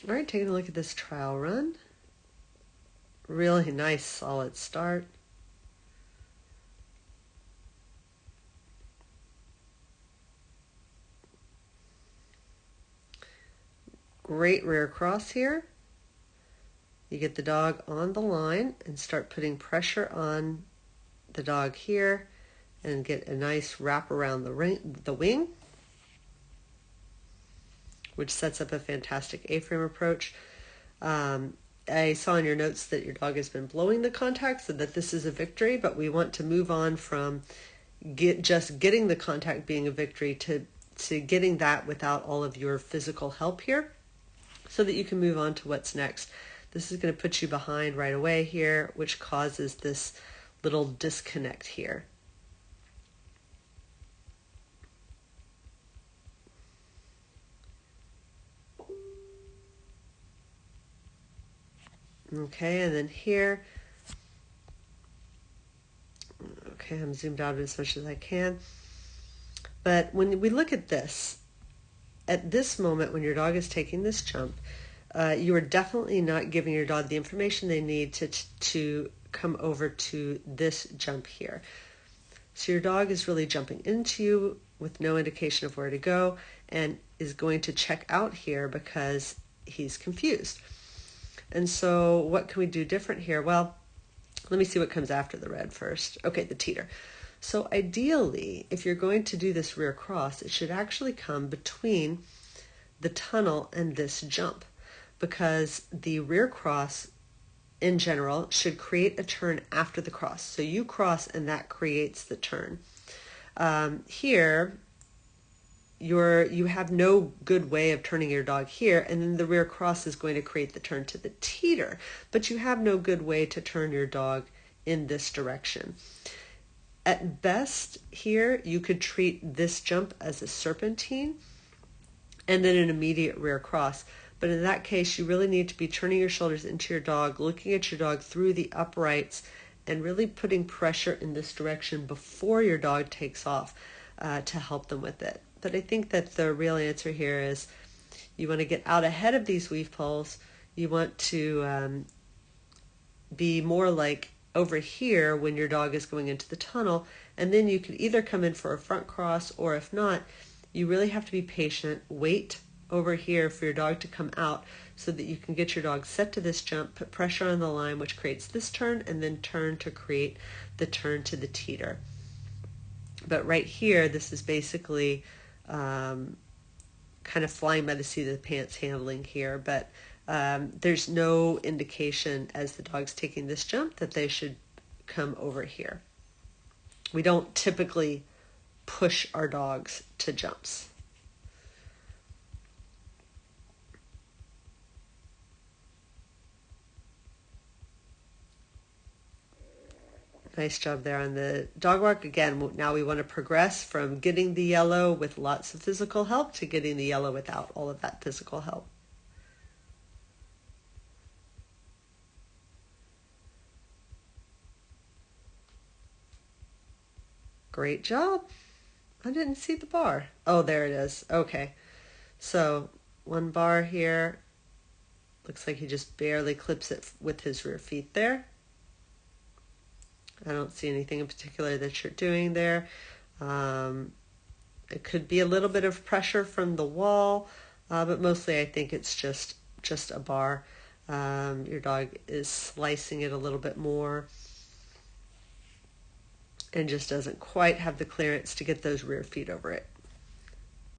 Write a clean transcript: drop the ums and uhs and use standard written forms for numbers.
All right, taking a look at this trial run. Really nice, solid start. Great rear cross here. You get the dog on the line and start putting pressure on the dog here and get a nice wrap around the wing, which sets up a fantastic A-frame approach. I saw in your notes that your dog has been blowing the contact, so that this is a victory, but we want to move on from just getting the contact being a victory to getting that without all of your physical help here, so that you can move on to what's next. This is going to put you behind right away here, which causes this little disconnect here. Okay, and then here, okay, I'm zoomed out as much as I can. But when we look at this moment when your dog is taking this jump, you are definitely not giving your dog the information they need to come over to this jump here. So your dog is really jumping into you with no indication of where to go and is going to check out here because he's confused. And so what can we do different here? Well, let me see what comes after the red first. Okay, the teeter. So ideally, if you're going to do this rear cross, it should actually come between the tunnel and this jump, because the rear cross in general should create a turn after the cross. So you cross and that creates the turn. Here, you have no good way of turning your dog here, and then the rear cross is going to create the turn to the teeter, but you have no good way to turn your dog in this direction. At best here, you could treat this jump as a serpentine and then an immediate rear cross. But in that case, you really need to be turning your shoulders into your dog, looking at your dog through the uprights, and really putting pressure in this direction before your dog takes off to help them with it. But I think that the real answer here is you want to get out ahead of these weave poles. You want to be more like over here when your dog is going into the tunnel, and then you can either come in for a front cross, or if not, you really have to be patient, wait over here for your dog to come out so that you can get your dog set to this jump, put pressure on the line, which creates this turn, and then turn to create the turn to the teeter. But right here, this is basically kind of flying by the seat of the pants handling here, but there's no indication as the dog's taking this jump that they should come over here. We don't typically push our dogs to jumps. Nice job there on the dog walk. Again, now we want to progress from getting the yellow with lots of physical help to getting the yellow without all of that physical help. Great job. I didn't see the bar. Oh, there it is. Okay. So one bar here. Looks like he just barely clips it with his rear feet there. I don't see anything in particular that you're doing there. It could be a little bit of pressure from the wall, but mostly I think it's just a bar. Your dog is slicing it a little bit more and just doesn't quite have the clearance to get those rear feet over it.